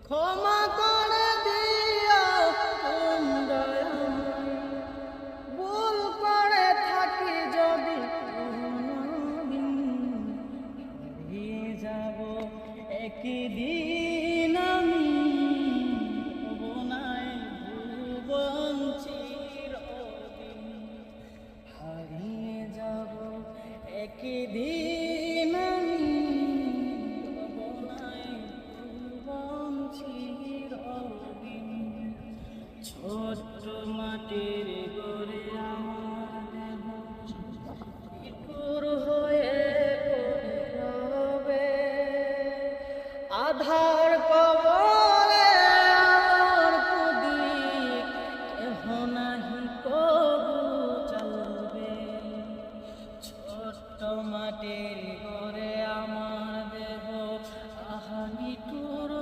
ক্ষমা করে দিও তোমরা আমায়, ভুল করে থাকি যদি কোনোদিন, হারিয়ে যাব একদিন আমি, হব না ভুবন চিরদিন। হারিয়ে যাব একদিন আমি, হব না ভুবন চিরদিন। ছোট্ট মাটির